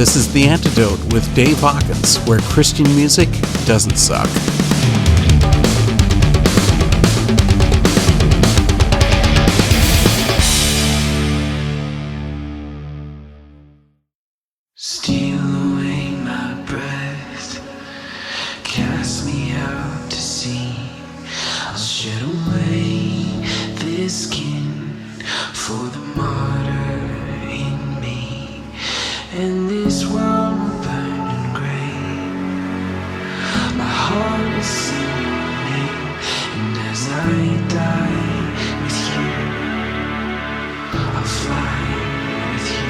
This is The Antidote with Dave Hawkins, where Christian music doesn't suck. Steal away my breath, cast me out to sea. I'll shed away this skin for the martyr in me, and this world will burn and gray. My heart will sing your name, and as I die with you, I'll fly with you.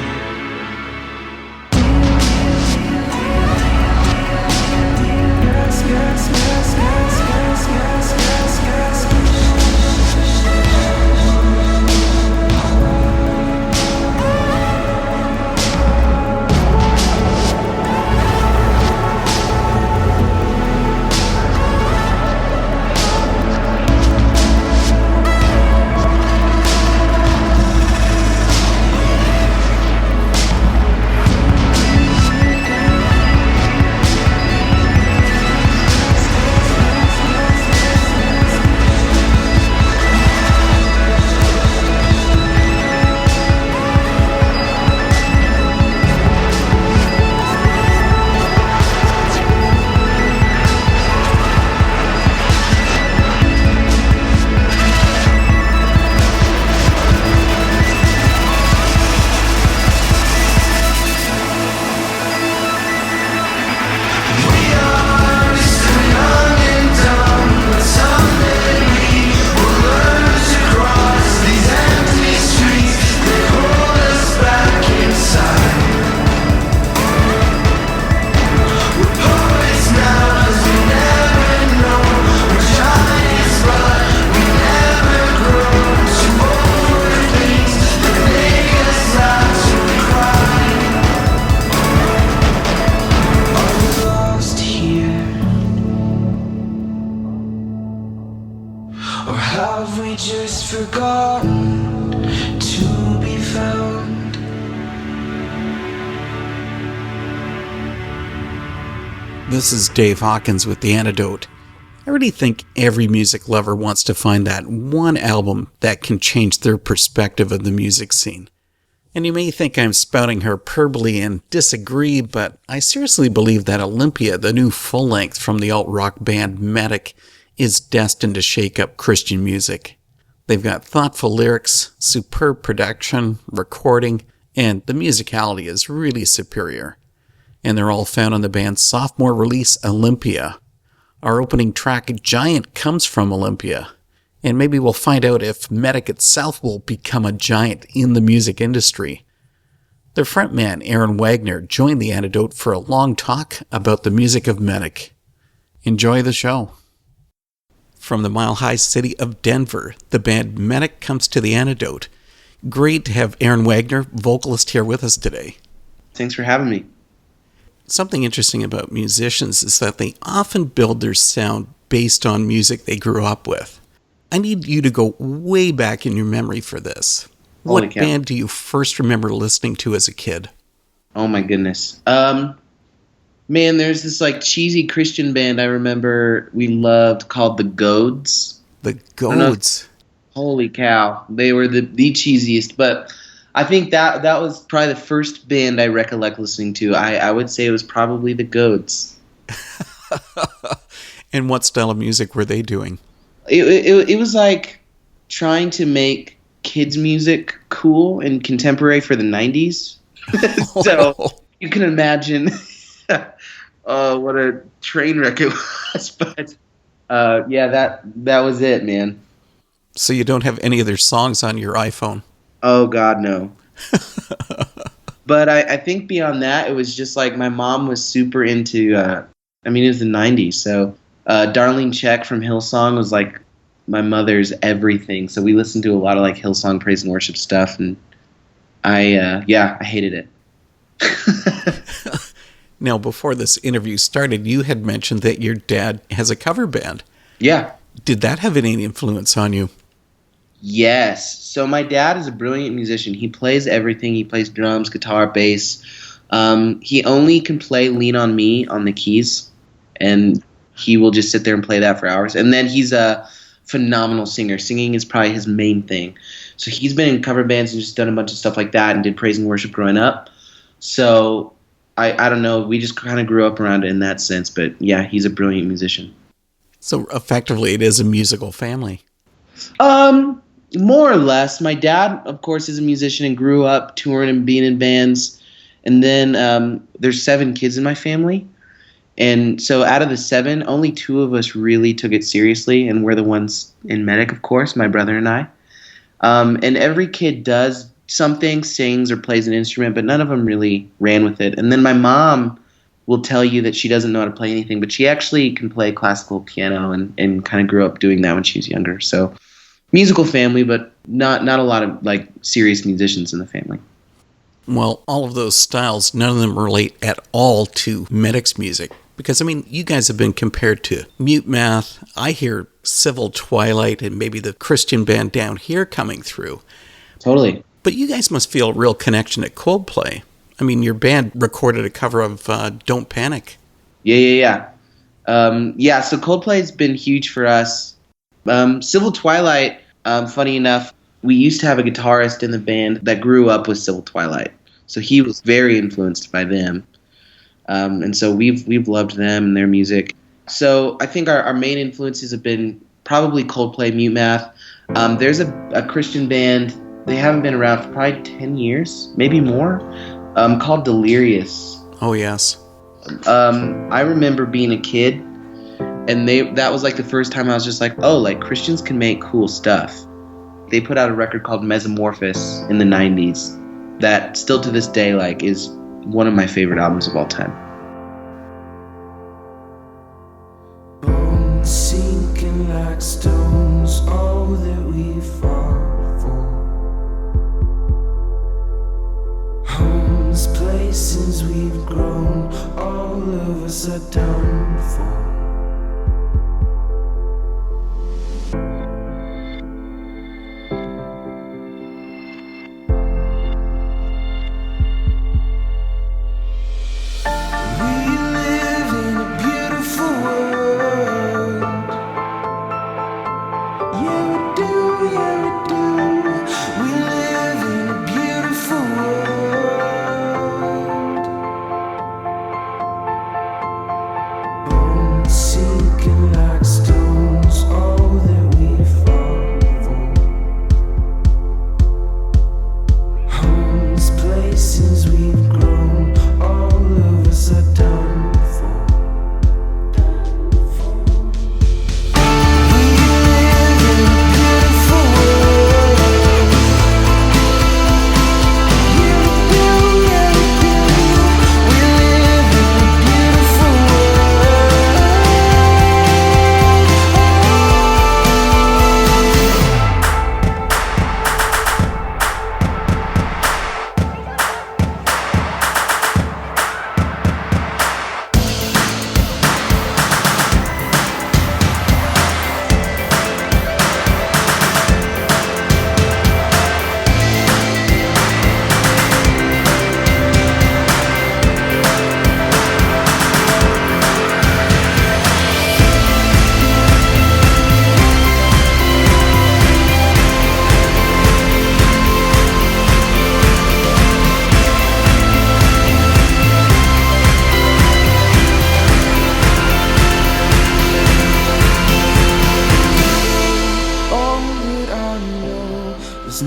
This is Dave Hawkins with The Antidote. I really think every music lover wants to find that one album that can change their perspective of the music scene. And you may think I'm spouting hyperbole and disagree, but I seriously believe that Olympia, the new full-length from the alt-rock band Medic, is destined to shake up Christian music. They've got thoughtful lyrics, superb production, recording, and the musicality is really superior. And they're all found on the band's sophomore release, Olympia. Our opening track, Giant, comes from Olympia. And maybe we'll find out if Medic itself will become a giant in the music industry. Their frontman, Aaron Wagner, joined The Antidote for a long talk about the music of Medic. Enjoy the show. From the mile-high city of Denver, the band Medic comes to The Antidote. Great to have Aaron Wagner, vocalist, here with us today. Thanks for having me. Something interesting about musicians is that they often build their sound based on music they grew up with. I need you to go way back in your memory for this. What band do you first remember listening to as a kid? Oh my goodness. Man, there's this like cheesy Christian band I remember we loved called the Goads. The Goads? Holy cow. They were the cheesiest, but I think that was probably the first band I recollect listening to. I would say it was probably the Goads. And what style of music were they doing? It was like trying to make kids' music cool and contemporary for the 90s. So you can imagine what a train wreck it was. But yeah, that was it, man. So you don't have any of their songs on your iPhone? Oh, God, no. But I think beyond that, it was just like my mom was super into, it was the 90s. So Darlene Check from Hillsong was like my mother's everything. So we listened to a lot of like Hillsong praise and worship stuff. And I hated it. Now, before this interview started, you had mentioned that your dad has a cover band. Yeah. Did that have any influence on you? Yes. So my dad is a brilliant musician. He plays everything. He plays drums, guitar, bass. He only can play Lean on Me on the keys, and he will just sit there and play that for hours. And then he's a phenomenal singer. Singing is probably his main thing. So he's been in cover bands and just done a bunch of stuff like that and did praise and worship growing up. So I don't know. We just kind of grew up around it in that sense. But yeah, he's a brilliant musician. So effectively, it is a musical family. More or less. My dad, of course, is a musician and grew up touring and being in bands. And then there's 7 kids in my family. And so out of the 7, only 2 of us really took it seriously. And we're the ones in Medic, of course, my brother and I. And every kid does something, sings or plays an instrument, but none of them really ran with it. And then my mom will tell you that she doesn't know how to play anything, but she actually can play classical piano and kind of grew up doing that when she was younger. So musical family, but not a lot of like serious musicians in the family. Well, all of those styles, none of them relate at all to Medic's music. Because, I mean, you guys have been compared to Mute Math. I hear Civil Twilight and maybe the Christian band Down Here coming through. Totally. But you guys must feel a real connection at Coldplay. I mean, your band recorded a cover of Don't Panic. Yeah. So Coldplay's been huge for us. Civil Twilight, funny enough, we used to have a guitarist in the band that grew up with Civil Twilight. So he was very influenced by them. And so we've loved them and their music. So I think our main influences have been probably Coldplay, Mute Math. There's a Christian band. They haven't been around for probably 10 years, maybe more, called Delirious. Oh, yes. I remember being a kid, and that was like the first time I was just like, oh, like Christians can make cool stuff. They put out a record called Mesomorphos in the 90s that still to this day like is one of my favorite albums of all time. Bones sinking like stones, all that we fought for. Homes, places we've grown, all of us are done for.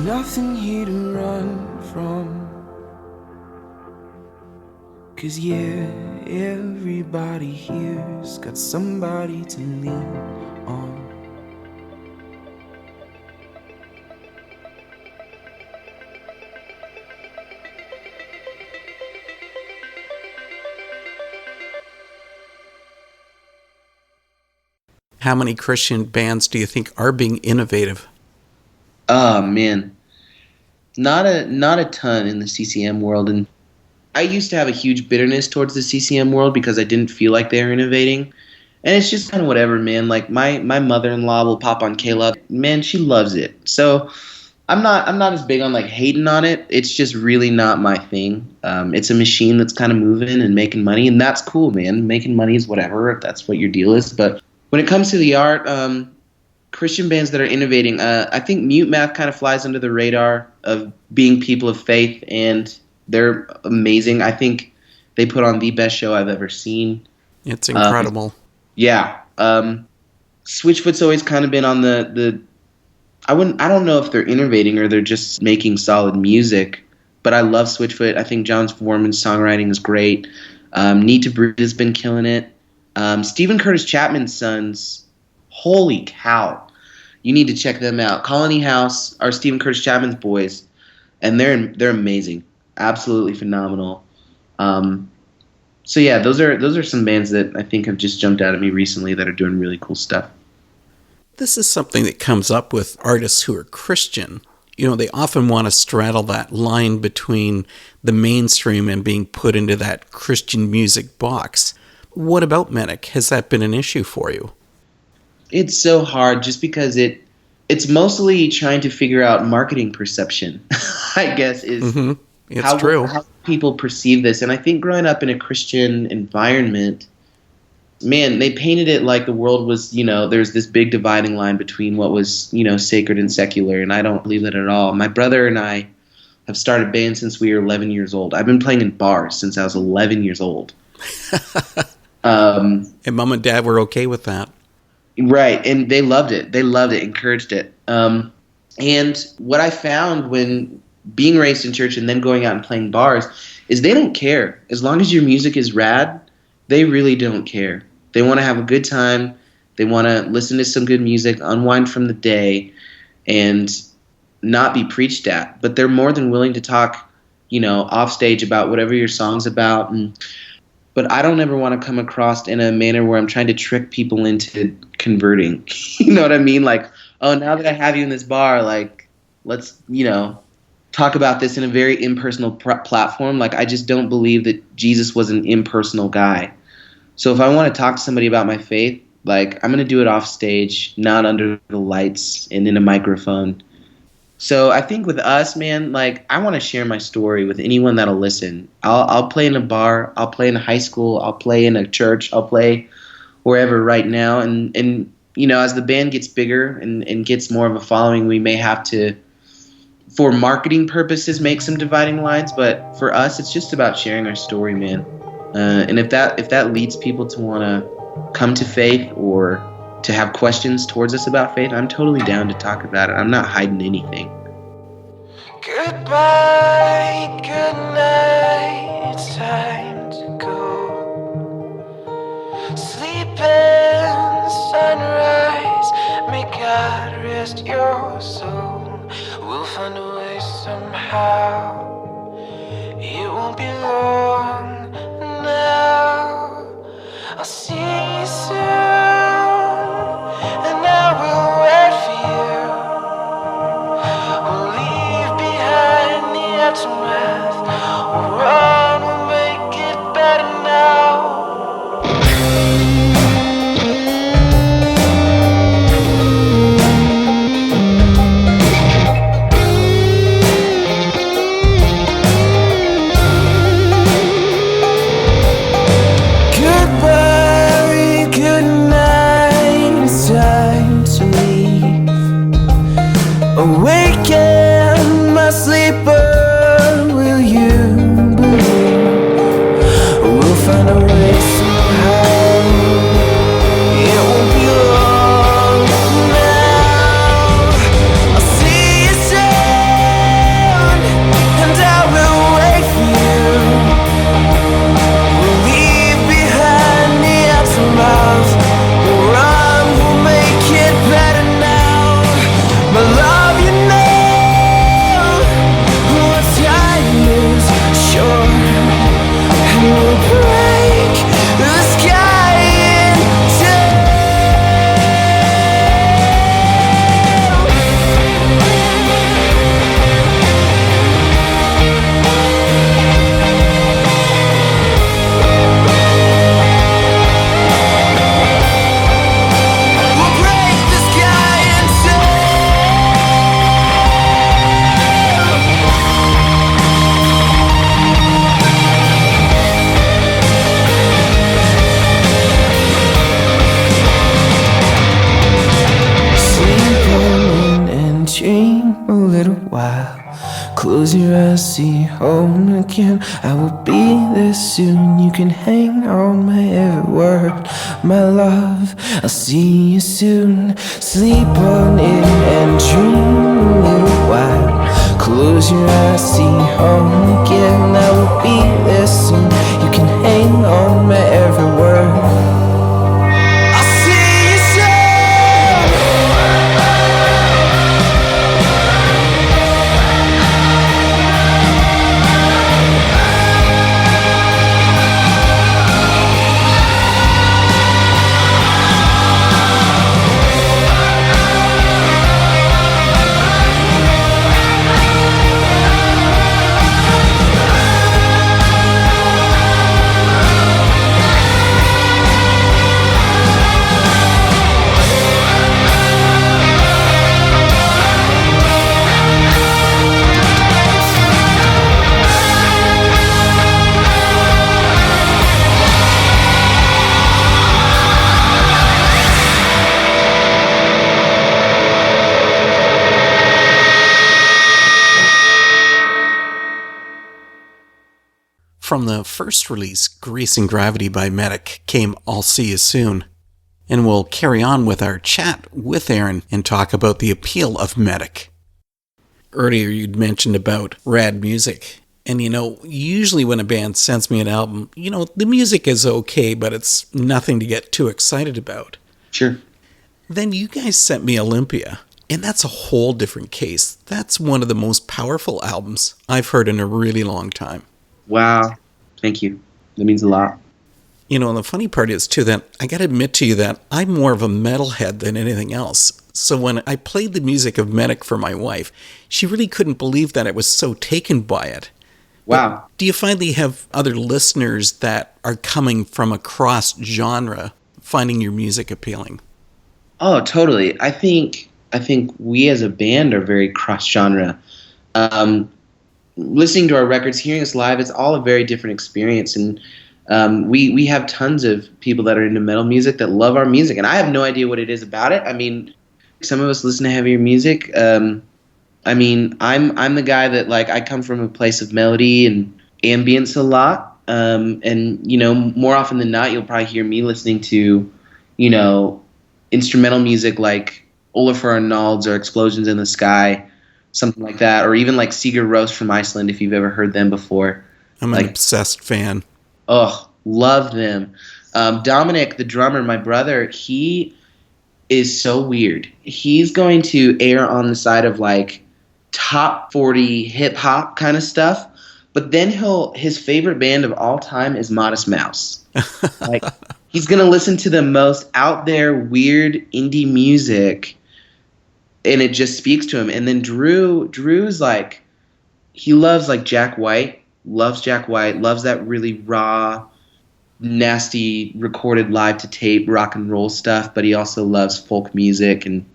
Nothing here to run from. 'Cause yeah, everybody here's got somebody to lean on. How many Christian bands do you think are being innovative? Oh man, not a ton in the CCM world, and I used to have a huge bitterness towards the CCM world because I didn't feel like they were innovating, and it's just kind of whatever, man. Like my mother-in-law will pop on K-Love, man, she loves it. So I'm not as big on like hating on it. It's just really not my thing. It's a machine that's kind of moving and making money, and that's cool, man. Making money is whatever, if that's what your deal is. But when it comes to the art, Christian bands that are innovating, I think Mute Math kind of flies under the radar of being people of faith, and they're amazing. I think they put on the best show I've ever seen. It's incredible. Yeah. Switchfoot's always kind of been on the I don't know if they're innovating or they're just making solid music, but I love Switchfoot. I think John Foreman's songwriting is great. Need to Breathe has been killing it. Stephen Curtis Chapman's sons, holy cow. You need to check them out. Colony House are Stephen Curtis Chapman's boys, and they're amazing. Absolutely phenomenal. So yeah, those are some bands that I think have just jumped out at me recently that are doing really cool stuff. This is something that comes up with artists who are Christian. You know, they often want to straddle that line between the mainstream and being put into that Christian music box. What about Medic? Has that been an issue for you? It's so hard just because it's mostly trying to figure out marketing perception, I guess, is true. How people perceive this. And I think growing up in a Christian environment, man, they painted it like the world was, there's this big dividing line between what was, sacred and secular, and I don't believe that at all. My brother and I have started bands since we were 11 years old. I've been playing in bars since I was 11 years old. And mom and dad were okay with that. Right, and they loved it. They loved it, encouraged it. And what I found when being raised in church and then going out and playing bars is they don't care. As long as your music is rad, they really don't care. They want to have a good time. They want to listen to some good music, unwind from the day, and not be preached at. But they're more than willing to talk, off stage about whatever your song's about. But I don't ever want to come across in a manner where I'm trying to trick people into converting. You know what I mean? Like, oh, now that I have you in this bar, like, let's, talk about this in a very impersonal platform. Like, I just don't believe that Jesus was an impersonal guy. So if I want to talk to somebody about my faith, like, I'm going to do it off stage, not under the lights and in a microphone. So I think with us, man, like, I want to share my story with anyone that'll listen. I'll play in a bar, I'll play in a high school, I'll play in a church, I'll play wherever right now. And as the band gets bigger and gets more of a following, we may have to, for marketing purposes, make some dividing lines. But for us, it's just about sharing our story, man. And if that leads people to want to come to faith or to have questions towards us about faith, I'm totally down to talk about it. I'm not hiding anything. Goodbye, good night, it's time to go. Sleep in sunrise, may God rest your soul. We'll find a way somehow, it won't be long now. I'll see you soon, and I will wait for you. We'll leave behind the aftermath, we'll run, we'll make it better now. Awaken my sleeper, will you believe? We'll find a way somehow, it won't be long now. I'll see you soon, and I will wait for you. We'll leave behind the aftermath, we'll run, we'll make it better now. My love, you know dream a little while. Close your eyes, see home again. I will be there soon. You can hang on my every word, my love. I'll see you soon. Sleep on it and dream a little while. Close your eyes, see home again. I will be there soon. You can hang on my every word. From the first release, Grace and Gravity by Medic, came I'll See You Soon. And we'll carry on with our chat with Aaron and talk about the appeal of Medic. Earlier you'd mentioned about rad music. And usually when a band sends me an album, the music is okay, but it's nothing to get too excited about. Sure. Then you guys sent me Olympia. And that's a whole different case. That's one of the most powerful albums I've heard in a really long time. Wow. Thank you. That means a lot. And the funny part is, too, that I got to admit to you that I'm more of a metalhead than anything else. So when I played the music of Medic for my wife, she really couldn't believe that I was so taken by it. Wow. But do you find that you have other listeners that are coming from across genre, finding your music appealing? Oh, totally. I think we as a band are very cross-genre. Listening to our records, hearing us live, it's all a very different experience. And we have tons of people that are into metal music that love our music. And I have no idea what it is about it. I mean, some of us listen to heavier music. I'm the guy that, I come from a place of melody and ambience a lot. And more often than not, you'll probably hear me listening to, instrumental music like Olafur Arnalds or Explosions in the Sky, something like that, or even like Sigur Rós from Iceland, if you've ever heard them before. I'm an obsessed fan. Oh, love them. Dominic, the drummer, my brother, he is so weird. He's going to err on the side of top 40 hip hop kind of stuff, but then his favorite band of all time is Modest Mouse. He's going to listen to the most out there weird indie music, and it just speaks to him. And then Drew's he loves Jack White, loves that really raw, nasty, recorded live to tape rock and roll stuff, but he also loves folk music and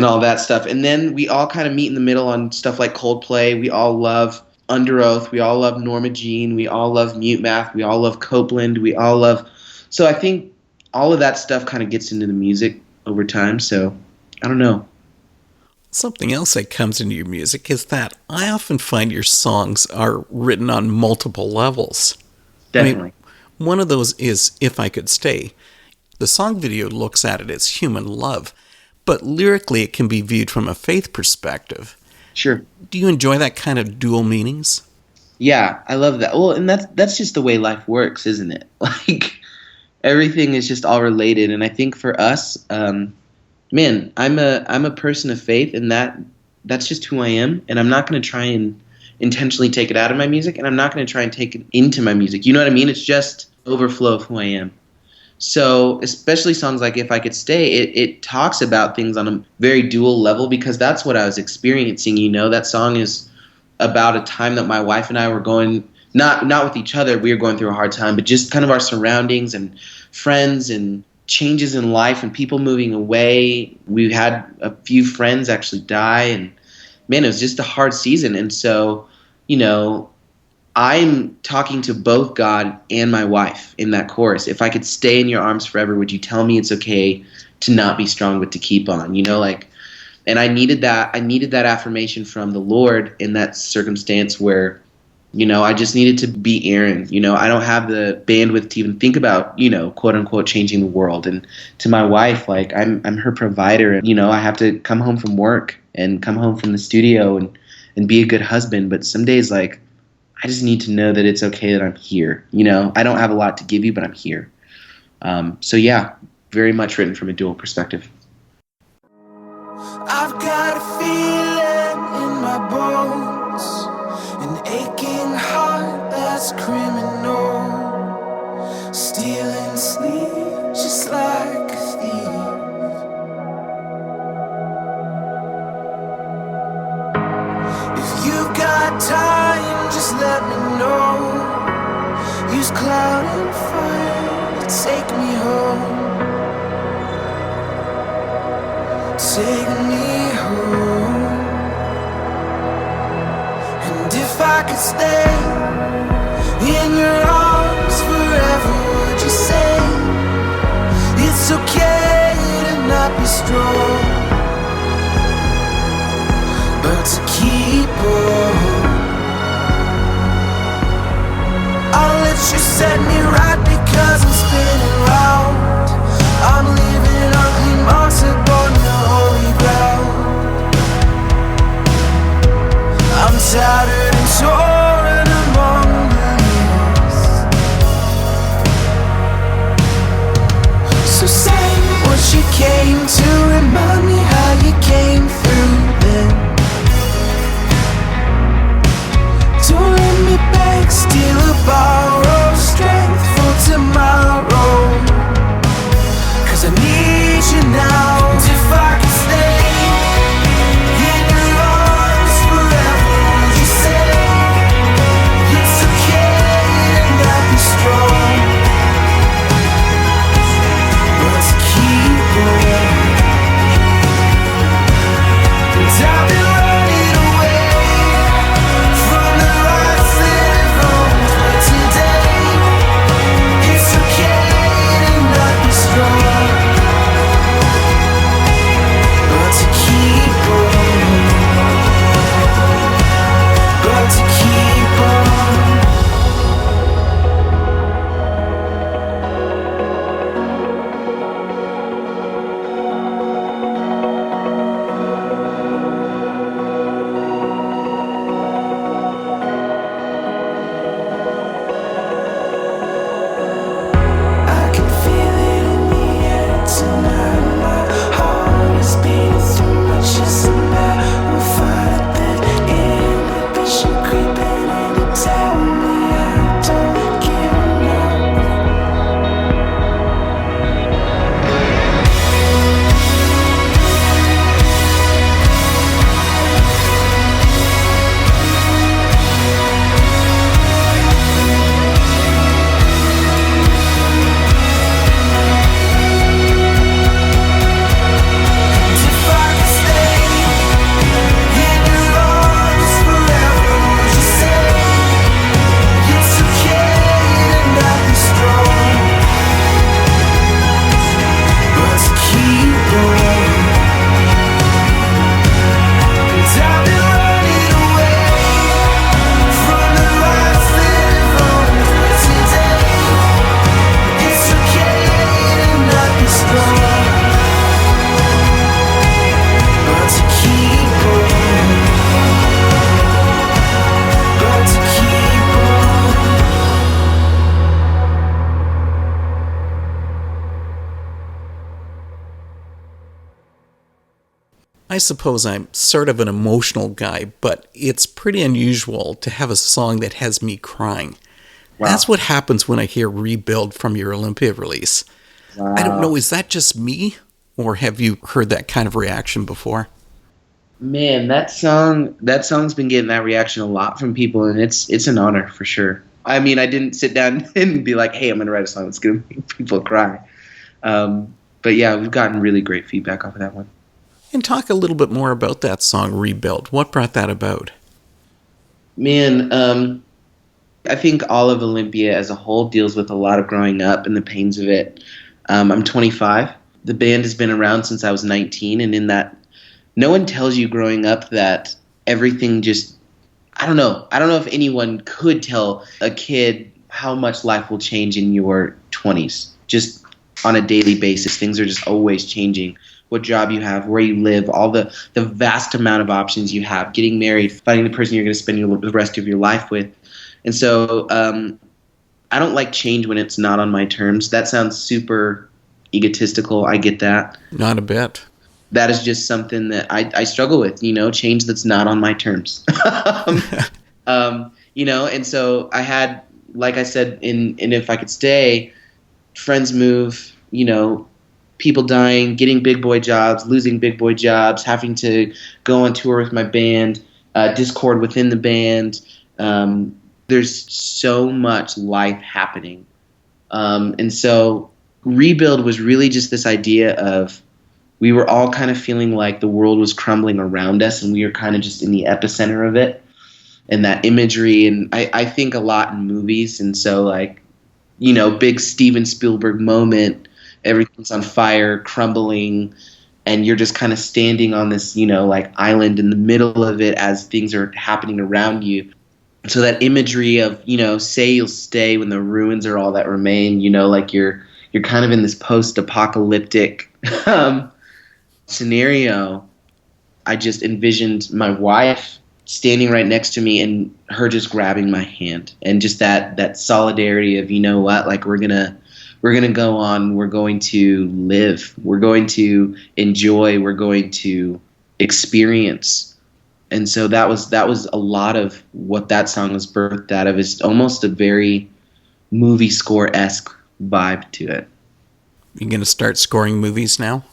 all that stuff. And then we all kind of meet in the middle on stuff like Coldplay. We all love Under Oath. We all love Norma Jean. We all love Mute Math. We all love Copeland. We all love... So I think all of that stuff kind of gets into the music over time. So I don't know. Something else that comes into your music is that I often find your songs are written on multiple levels. Definitely. One of those is If I Could Stay. The song video looks at it as human love, but lyrically it can be viewed from a faith perspective. Sure. Do you enjoy that kind of dual meanings? Yeah, I love that. Well, and that's just the way life works, isn't it? Everything is just all related. And I think for us, I'm a person of faith, and that's just who I am. And I'm not going to try and intentionally take it out of my music, and I'm not going to try and take it into my music. You know what I mean? It's just overflow of who I am. So especially songs like If I Could Stay, it talks about things on a very dual level, because that's what I was experiencing. That song is about a time that my wife and I were going, not with each other, we were going through a hard time, but just kind of our surroundings and friends and changes in life and people moving away. We had a few friends actually die, and man, it was just a hard season. And so, I'm talking to both God and my wife in that chorus. If I could stay in your arms forever, would you tell me it's okay to not be strong but to keep on? And I needed that affirmation from the Lord in that circumstance where, I just needed to be Aaron. I don't have the bandwidth to even think about, quote unquote, changing the world. And to my wife, like I'm her provider. And, I have to come home from work and come home from the studio and be a good husband. But some days, like, I just need to know that it's okay that I'm here. I don't have a lot to give you, but I'm here. So yeah, very much written from a dual perspective. I've got a feeling in my bones, an aching heart that's criminal, stealing sleep just like a thief. If you've got time, just let me know. Use cloud and fire to take me home. Take me home. And if I could stay in your arms forever, would you say it's okay to not be strong, but to keep on? I'll let you set me right because I'm spinning round. I'm leaving ugly marks upon the holy ground. I'm tattered and torn among the leaves. So say what you came to, remind me how you came through then. Don't let me beg, steal or borrow strength for tomorrow. I need you now. If I could stay in your arms forever, would you say it's okay to not be strong, but to keep on? And I've been running away from the lights that have owned, but today it's okay to not be strong. I suppose I'm sort of an emotional guy, but it's pretty unusual to have a song that has me crying. Wow. That's what happens when I hear Rebuild from your Olympia release. Wow. I don't know, is that just me? Or have you heard that kind of reaction before? Man, that song's been getting that reaction a lot from people, and it's an honor for sure. I mean, I didn't sit down and be like, hey, I'm going to write a song that's going to make people cry. But yeah, we've gotten really great feedback off of that one. And talk a little bit more about that song, Rebuild. What brought that about? Man, I think all of Olympia as a whole deals with a lot of growing up and the pains of it. I'm 25. The band has been around since I was 19, and in that no one tells you growing up that everything just, I don't know. I don't know if anyone could tell a kid how much life will change in your 20s. Just on a daily basis, things are just always changing. What job you have, where you live, all the vast amount of options you have, getting married, finding the person you're going to spend the rest of your life with. And so I don't like change when it's not on my terms. That sounds super egotistical. I get that. Not a bit. That is just something that I struggle with, change that's not on my terms. And so I had, like I said, in If I Could Stay, friends move, people dying, getting big boy jobs, losing big boy jobs, having to go on tour with my band, discord within the band. There's so much life happening. And so Rebuild was really just this idea of, we were all kind of feeling like the world was crumbling around us, and we were kind of just in the epicenter of it. And that imagery, and I think a lot in movies, and so big Steven Spielberg moment, everything's on fire, crumbling, and you're just kind of standing on this, island in the middle of it as things are happening around you. So that imagery of, say you'll stay when the ruins are all that remain, you're kind of in this post-apocalyptic scenario. I just envisioned my wife standing right next to me and her just grabbing my hand, and just that solidarity of, we're gonna go on, we're going to live, we're going to enjoy, we're going to experience. And so that was a lot of what that song was birthed out of. Is almost a very movie score-esque vibe to it. You gonna start scoring movies now?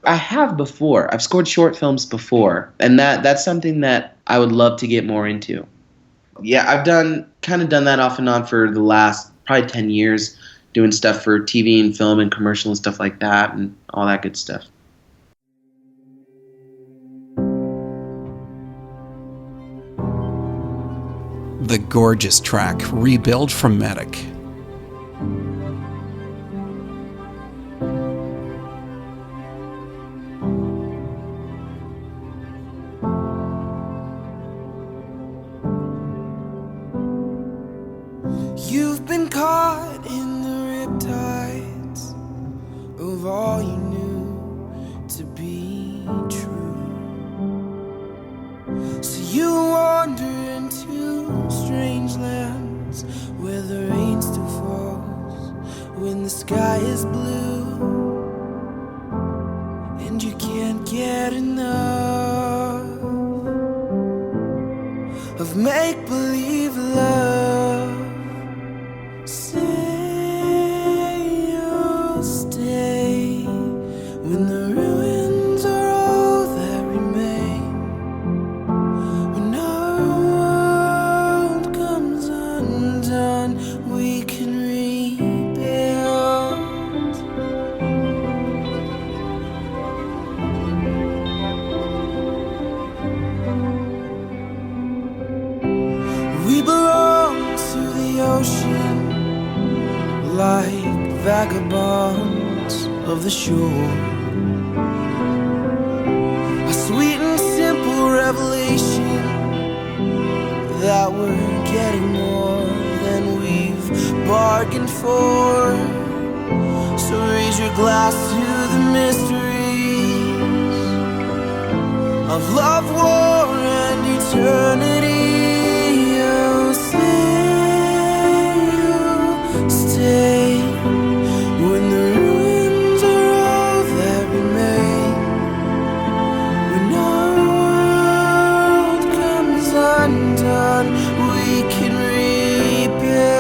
I have before. I've scored short films before, and that's something that I would love to get more into. Yeah, I've done that off and on for the last probably 10 years, doing stuff for TV and film and commercial and stuff like that, and all that good stuff. The gorgeous track Rebuild from Medic. You've been caught in the riptides of all you knew to be true. So you wander into strange lands where the rain still falls when the sky is blue, and you can't get enough of make-believe love. Say you'll stay when the ruins are all that remain, when our world comes undone, we can rebuild. We belong to the ocean, like vagabonds of the shore. A sweet and simple revelation that we're getting more than we've bargained for. So raise your glass to the mysteries of love, war, and eternity. Oh, stay when the ruins are all that remain, when our world comes undone, we can rebuild.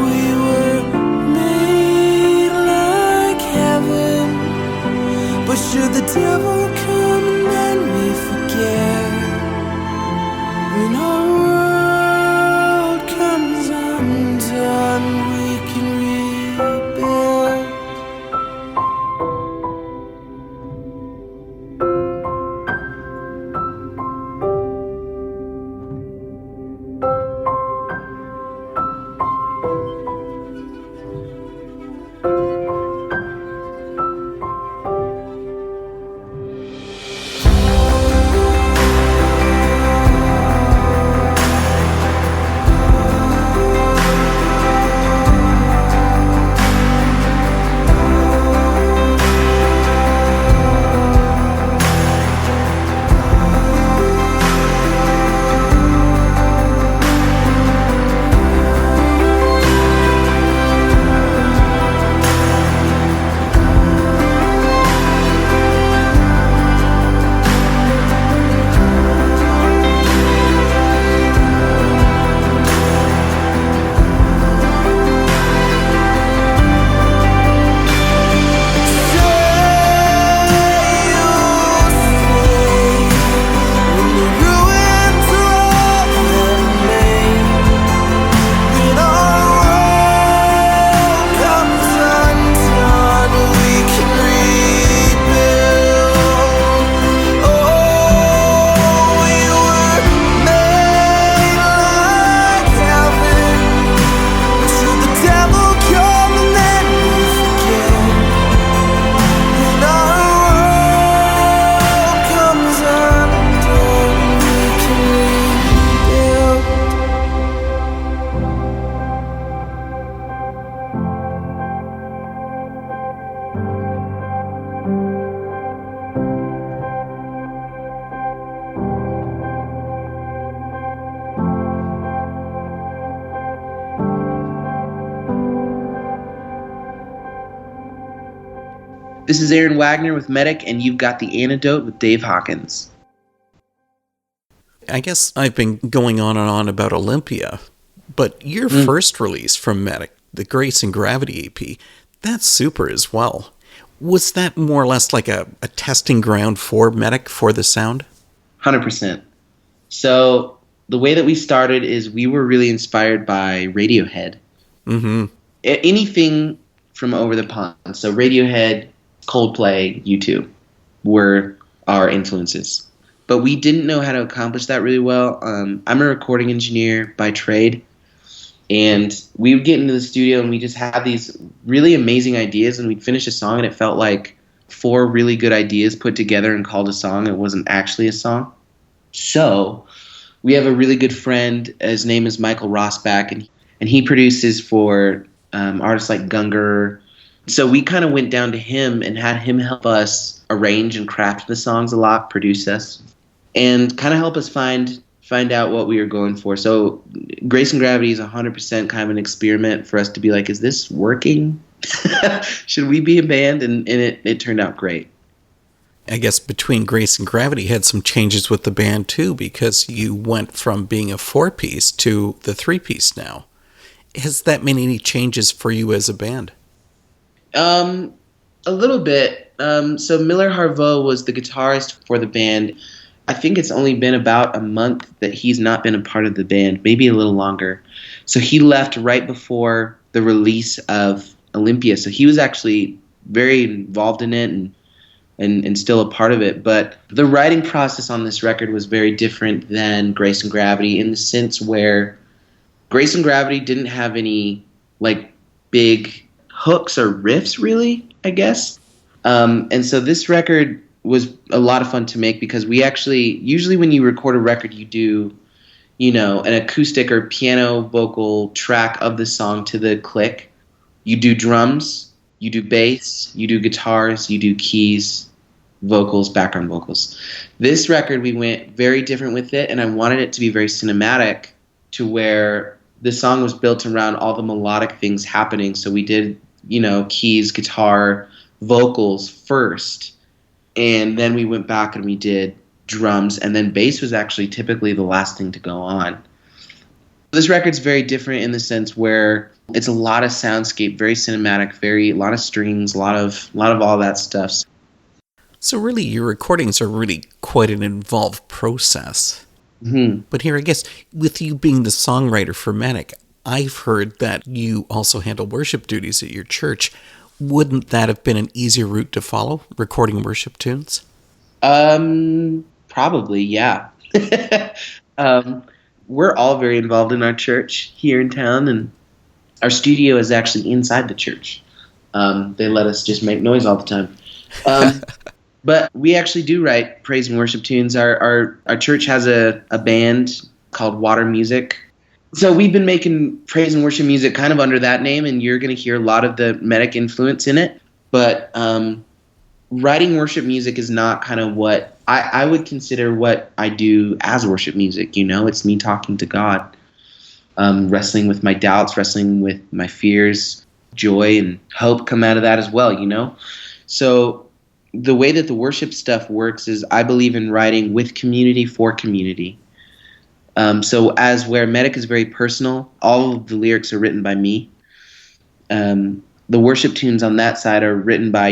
We were made like heaven, but should the devil come and then we forget, when our world comes undone, we can rebuild. This is Aaron Wagner with Medic, and you've got The Antidote with Dave Hawkins. I guess I've been going on and on about Olympia, but your first release from Medic, the Grace and Gravity EP, that's super as well. Was that more or less like a testing ground for Medic for the sound? 100%. So the way that we started is we were really inspired by Radiohead. Mm-hmm. Anything from over the pond. So Radiohead, Coldplay, U2 were our influences. But we didn't know how to accomplish that really well. I'm a recording engineer by trade. And we would get into the studio and we just had these really amazing ideas, and we'd finish a song and it felt like 4 really good ideas put together and called a song. It wasn't actually a song. So we have a really good friend. His name is Michael Rossback, and he produces for artists like Gunger. So we kind of went down to him and had him help us arrange and craft the songs a lot, produce us, and kind of help us find out what we were going for. So Grace and Gravity is 100% kind of an experiment for us to be like, is this working? Should we be a band? And it turned out great. I guess between Grace and Gravity had some changes with the band too, because you went from being a 4-piece to the 3-piece now. Has that made any changes for you as a band? A little bit. So Miller Harveau was the guitarist for the band. I think it's only been about a month that he's not been a part of the band, maybe a little longer. So he left right before the release of Olympia. So he was actually very involved in it and still a part of it. But the writing process on this record was very different than Grace and Gravity, in the sense where Grace and Gravity didn't have any like big hooks or riffs, really, I guess. And so this record was a lot of fun to make, because we actually, usually when you record a record, you do, an acoustic or piano vocal track of the song to the click. You do drums, you do bass, you do guitars, you do keys, vocals, background vocals. This record, we went very different with it, and I wanted it to be very cinematic, to where the song was built around all the melodic things happening. So we did, keys, guitar, vocals first, and then we went back and we did drums, and then bass was actually typically the last thing to go on. This record's very different in the sense where it's a lot of soundscape, very cinematic, a lot of strings, a lot of all that stuff. So really, your recordings are really quite an involved process. Mm-hmm. But here, I guess, with you being the songwriter for Manic, I've heard that you also handle worship duties at your church. Wouldn't that have been an easier route to follow, recording worship tunes? Probably, yeah. We're all very involved in our church here in town, and our studio is actually inside the church. They let us just make noise all the time. But we actually do write praise and worship tunes. Our church has a band called Water Music. So we've been making praise and worship music kind of under that name, and you're going to hear a lot of the Medic influence in it. But writing worship music is not kind of what I would consider what I do as worship music. It's me talking to God, wrestling with my doubts, wrestling with my fears, joy and hope come out of that as well, So the way that the worship stuff works is I believe in writing with community for community. So as where Medic is very personal, all of the lyrics are written by me. The worship tunes on that side are written by,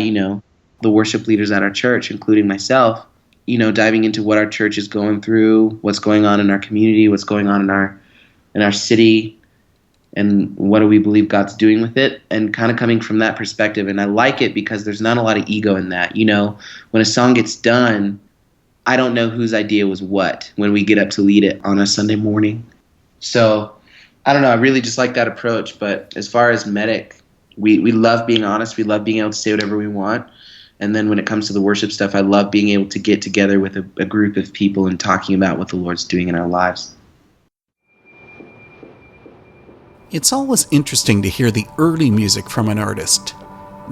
the worship leaders at our church, including myself, diving into what our church is going through, what's going on in our community, what's going on in our city, and what do we believe God's doing with it, and kind of coming from that perspective. And I like it because there's not a lot of ego in that. When a song gets done, I don't know whose idea was what when we get up to lead it on a Sunday morning. So, I don't know. I really just like that approach. But as far as Medic, we love being honest. We love being able to say whatever we want. And then when it comes to the worship stuff, I love being able to get together with a group of people and talking about what the Lord's doing in our lives. It's always interesting to hear the early music from an artist.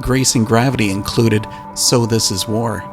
Grace and Gravity included So This Is War.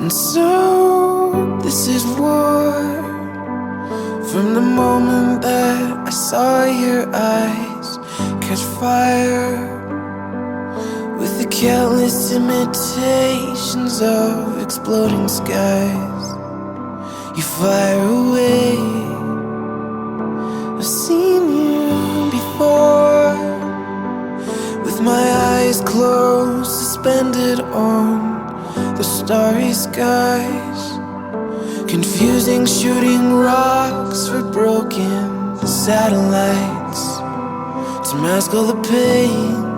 And so this is war. From the moment that I saw your eyes catch fire, with the countless imitations of exploding skies, you fire away. I've seen you before, with my eyes closed, suspended on the starry skies, confusing shooting rocks for broken satellites to mask all the pain.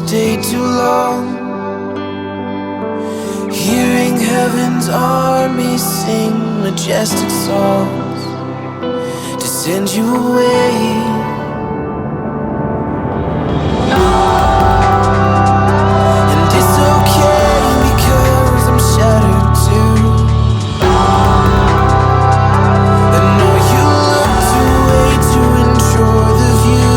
Stay too long, hearing heaven's army sing majestic songs to send you away. And it's okay because I'm shattered too. I know you looked away to enjoy the view.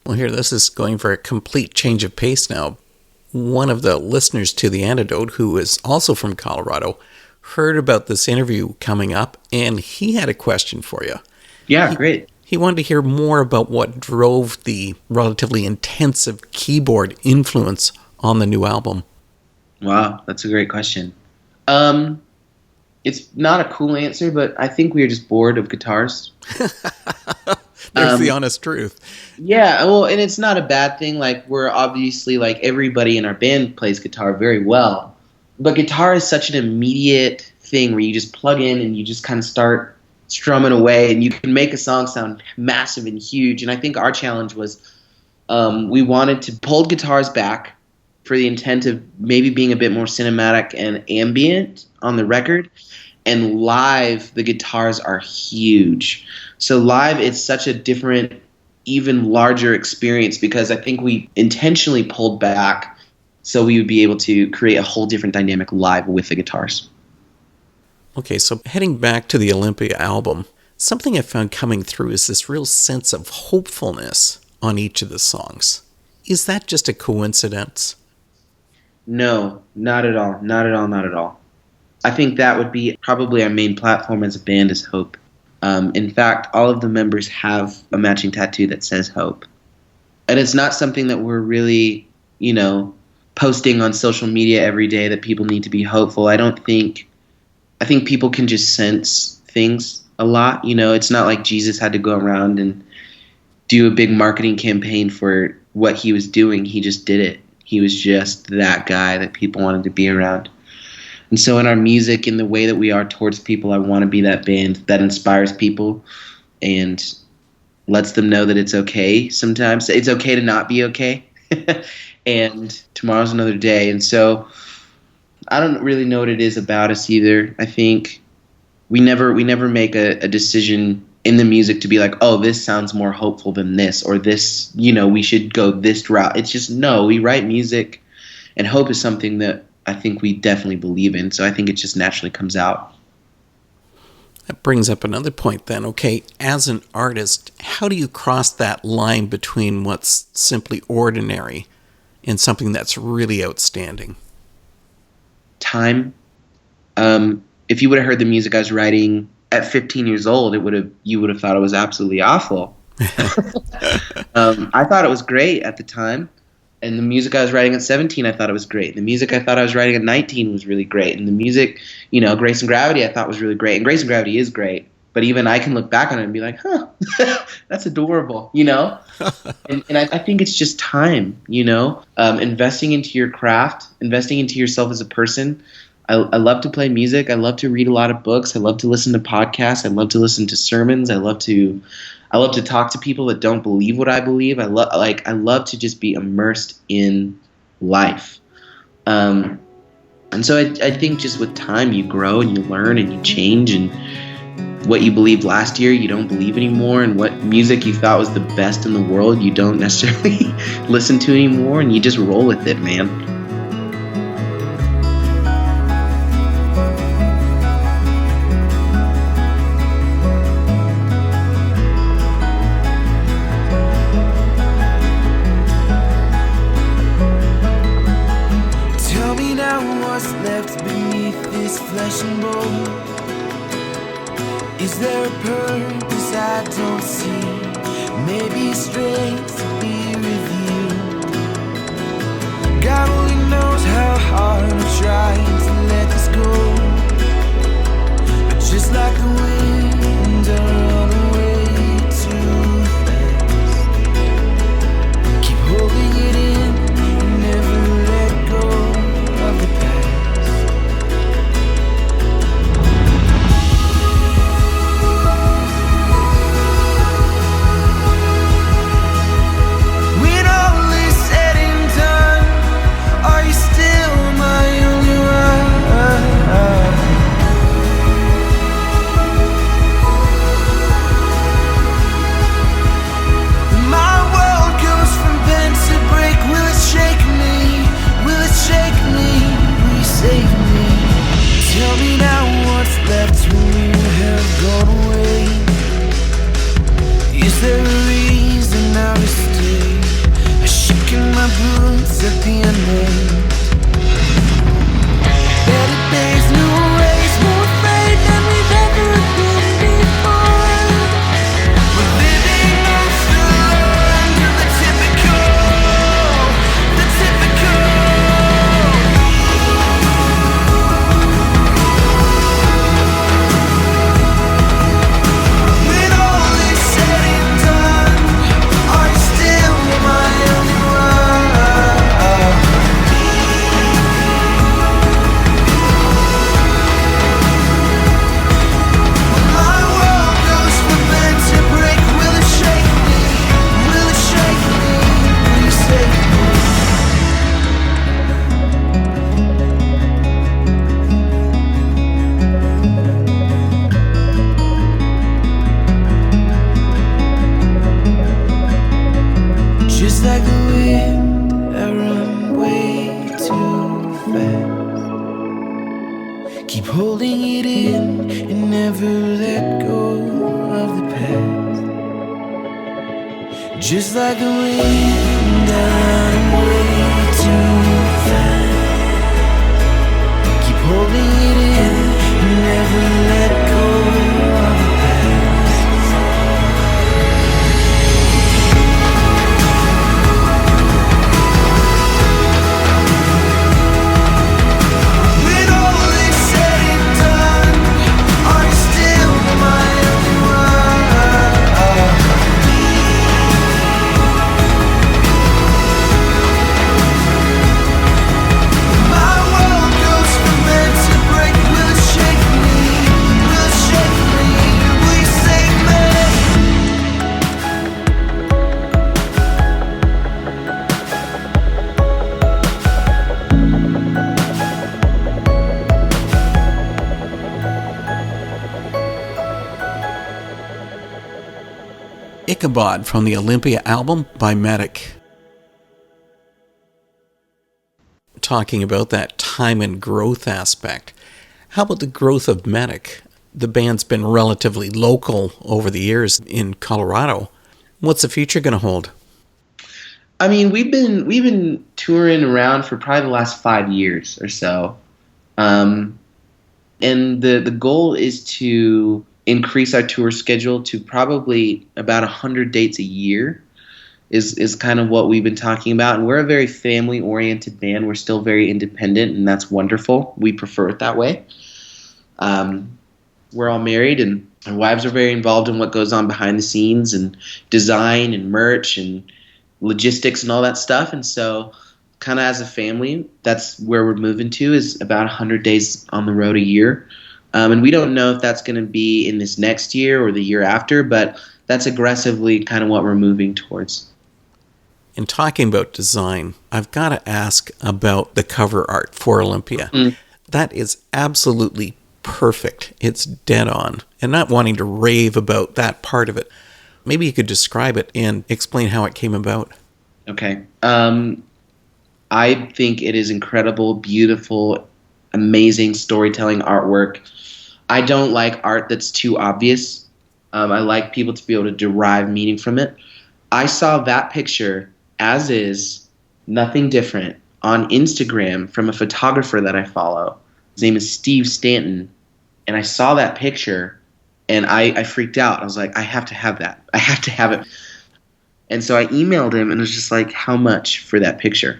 Well, here, this is going for a complete change of pace now. One of the listeners to The Antidote, who is also from Colorado, heard about this interview coming up, and he had a question for you. Yeah, great. He wanted to hear more about what drove the relatively intensive keyboard influence on the new album. Wow, that's a great question. It's not a cool answer, but I think we were just bored of guitars. There's the honest truth. Yeah, well, and it's not a bad thing. Like, we're obviously, like, everybody in our band plays guitar very well. But guitar is such an immediate thing where you just plug in and you just kind of start strumming away, and you can make a song sound massive and huge. And I think our challenge was We wanted to pull guitars back for the intent of maybe being a bit more cinematic and ambient on the record. And live, the guitars are huge. So live, it's such a different, even larger experience, because I think we intentionally pulled back so we would be able to create a whole different dynamic live with the guitars. Okay, so heading back to the Olympia album, something I found coming through is this real sense of hopefulness on each of the songs. Is that just a coincidence? No, not at all. Not at all, not at all. I think that would be probably our main platform as a band is hope. In fact, all of the members have a matching tattoo that says hope. And it's not something that we're really, posting on social media every day that people need to be hopeful. I think people can just sense things a lot. It's not like Jesus had to go around and do a big marketing campaign for what he was doing. He just did it. He was just that guy that people wanted to be around. And so in our music, in the way that we are towards people, I want to be that band that inspires people and lets them know that it's okay sometimes. It's okay to not be okay. And tomorrow's another day. And so I don't really know what it is about us either. I think we never make a decision in the music to be like, oh, this sounds more hopeful than this, or this, we should go this route. It's just, no, we write music, and hope is something that I think we definitely believe in. So I think it just naturally comes out. That brings up another point then. Okay, as an artist, how do you cross that line between what's simply ordinary and something that's really outstanding? Time. If you would have heard the music I was writing at 15 years old, you would have thought it was absolutely awful. I thought it was great at the time. And the music I was writing at 17, I thought it was great. The music I thought I was writing at 19 was really great. And the music, Grace and Gravity, I thought was really great. And Grace and Gravity is great. But even I can look back on it and be like, that's adorable, And I think it's just time, investing into your craft, investing into yourself as a person. I love to play music. I love to read a lot of books. I love to listen to podcasts. I love to listen to sermons. I love to talk to people that don't believe what I believe. I love to just be immersed in life. And so I think just with time you grow and you learn and you change, and what you believed last year you don't believe anymore, and what music you thought was the best in the world you don't necessarily listen to anymore, and you just roll with it, man. Flesh and bone. Is there a purpose I don't see? Maybe strength to be revealed. God only knows how hard I'm trying to let this go. But just like the wind, I run away too fast. Keep holding it in, never let go of the past. Just like the wind, I run way too fast. Keep holding it in and never let go of the past. Just like the wind, I run way too fast. Keep holding it in and never let go of the past. When all is said and done, are you still my only one? My world goes from bed to break. Will it shake me? Will it shake me? Will you save me? Ichabod from the Olympia album by Medic. Talking about that time and growth aspect, how about the growth of Medic? The band's been relatively local over the years in Colorado. What's the future going to hold? I mean, we've been touring around for probably the last 5 years or so, and the goal is to increase our tour schedule to probably about 100 dates a year. Is kind of what we've been talking about, and we're a very family-oriented band. We're still very independent, and that's wonderful. We prefer it that way. We're all married, and our wives are very involved in what goes on behind the scenes, and design, and merch, and logistics, and all that stuff. And so, kind of as a family, that's where we're moving to, is about 100 days on the road a year. And we don't know if that's going to be in this next year or the year after, but that's aggressively kind of what we're moving towards. In talking about design, I've got to ask about the cover art for Olympia. That is absolutely perfect. It's dead on. And not wanting to rave about that part of it, maybe you could describe it and explain how it came about. Okay. I think it is incredible, beautiful, amazing storytelling artwork. I don't like art that's too obvious. I like people to be able to derive meaning from it. I saw that picture as is, nothing different, on Instagram from a photographer that I follow. His name is Steve Stanton. And I saw that picture and I freaked out. I was like, I have to have that. I have to have it. And so I emailed him and was just like, how much for that picture?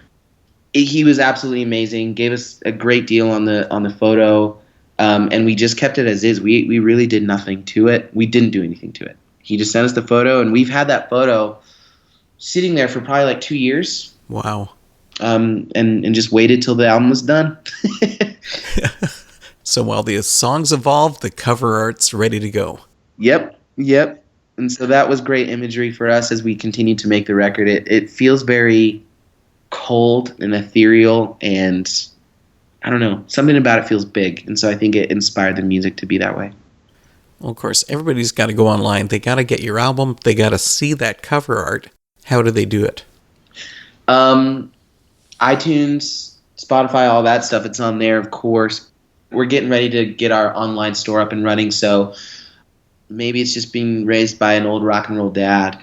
He was absolutely amazing, gave us a great deal on the photo. And we just kept it as is. We really did nothing to it. We didn't do anything to it. He just sent us the photo, and we've had that photo sitting there for probably like 2 years. Wow. And just waited till the album was done. So while the songs evolve, the cover art's ready to go. Yep. And so that was great imagery for us as we continue to make the record. It feels very cold and ethereal, and I don't know, something about it feels big. And so I think it inspired the music to be that way. Well, of course, everybody's got to go online. They got to get your album. They got to see that cover art. How do they do it? iTunes, Spotify, all that stuff. It's on there, of course. We're getting ready to get our online store up and running, so maybe it's just being raised by an old rock and roll dad.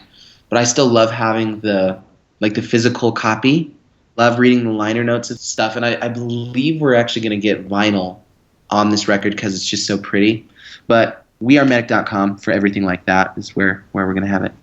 But I still love having the physical copy. Love reading the liner notes and stuff. And I believe we're actually going to get vinyl on this record because it's just so pretty. But wearemedic.com for everything like that is where we're going to have it.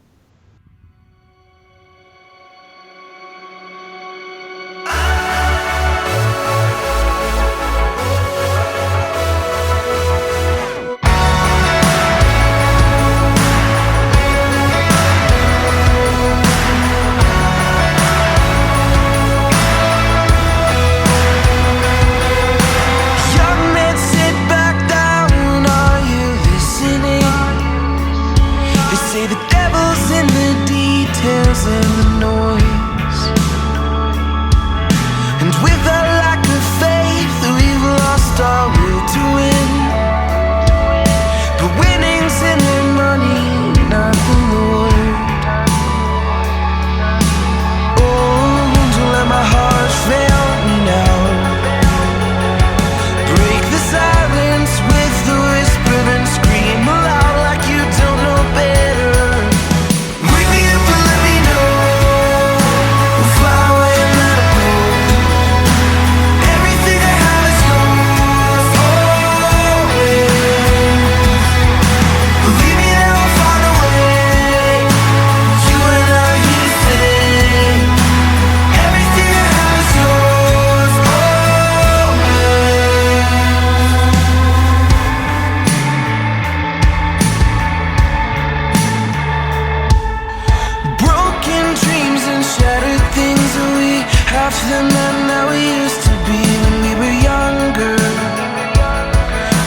nothing that now we used to be when we were younger.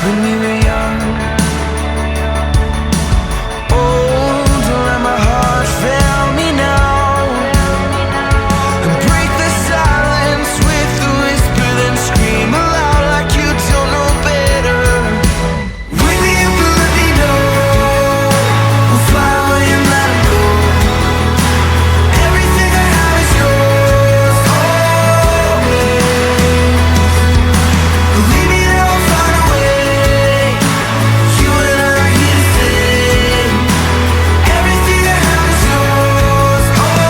When we were young. Oh, don't let my heart fail me now. And break the silence with a whisper, then scream aloud like you don't know better. Wake me up and let me know. We'll fly away and let 'em go. Everything I have is yours, always. Believe me, that I'll find a way. You and I are here to stay. Everything I have is yours, always.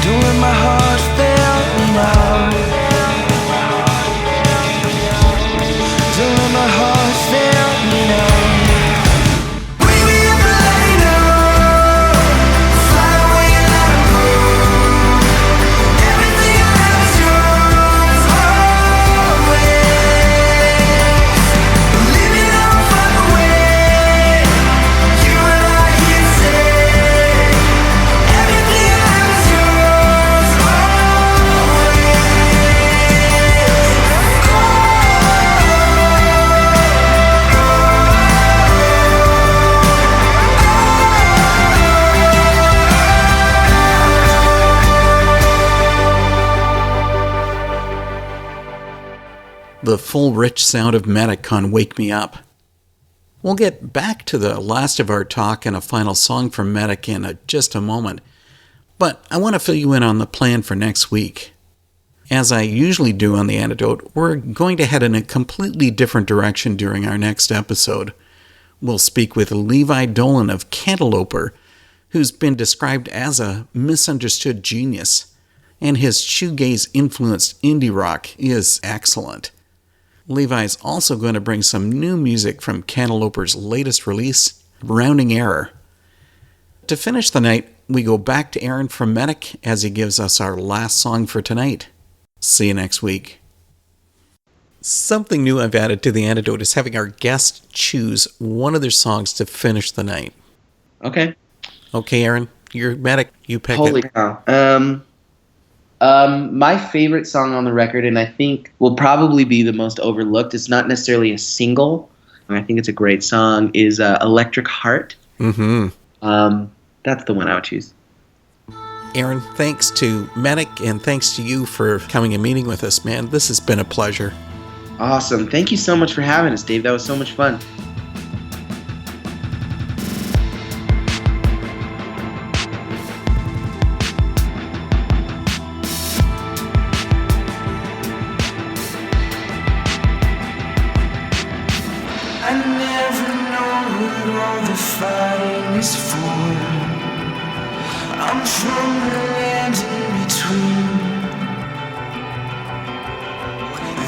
Don't let my heart fail me now. Don't let my heart fail me now. Wake me up and let me know. Fly away and let 'em go. Everything I have is yours, always. Believe me, that I'll find a way. You and I are here to stay. Everything I have is yours, The full rich sound of Medic on Wake Me Up. We'll get back to the last of our talk and a final song from Medic in just a moment, but I want to fill you in on the plan for next week. As I usually do on The Antidote, we're going to head in a completely different direction during our next episode. We'll speak with Levi Dolan of Cantalouper, who's been described as a misunderstood genius, and his shoegaze-influenced indie rock is excellent. Levi's also going to bring some new music from Cantalouper's latest release, Rounding Error. To finish the night, we go back to Aaron from Medic as he gives us our last song for tonight. See you next week. Something new I've added to The Antidote is having our guests choose one of their songs to finish the night. Okay. Okay, Aaron, you're Medic. You pick Holy it. cow. My favorite song on the record, and I think will probably be the most overlooked, it's not necessarily a single, and I think it's a great song, is Electric Heart. Mm-hmm. That's the one I would choose. Aaron, thanks to Medic and thanks to you for coming and meeting with us, man. This has been a pleasure. Awesome. Thank you so much for having us, Dave. That was so much fun. I never know what all the fighting is for. I'm from the land in between.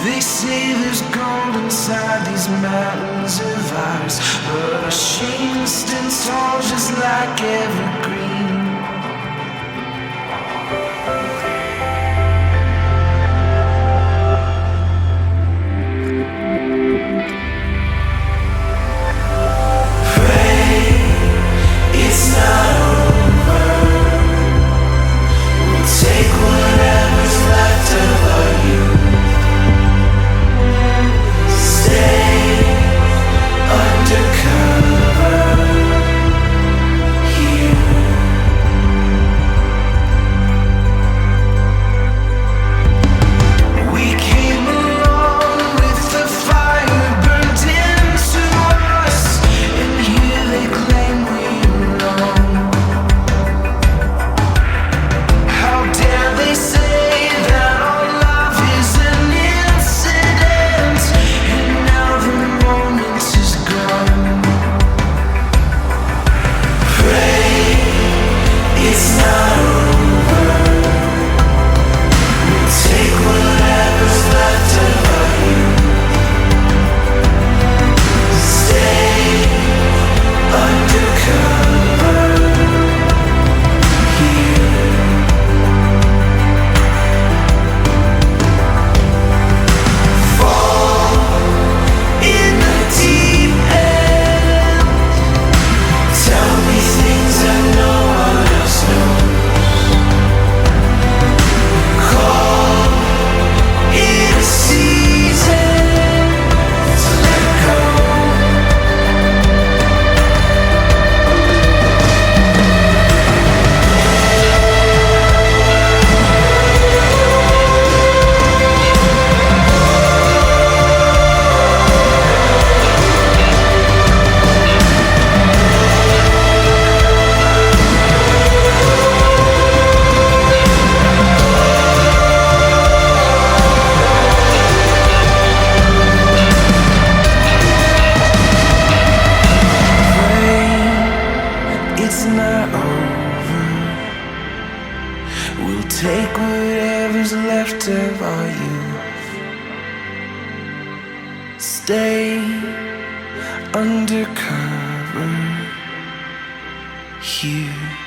They say there's gold inside these mountains of ours, but our shame stands tall just like evergreen. It's not over. We'll take whatever's left of our youth. Stay undercover here. is not over. We'll take whatever's left of our youth. Stay undercover here.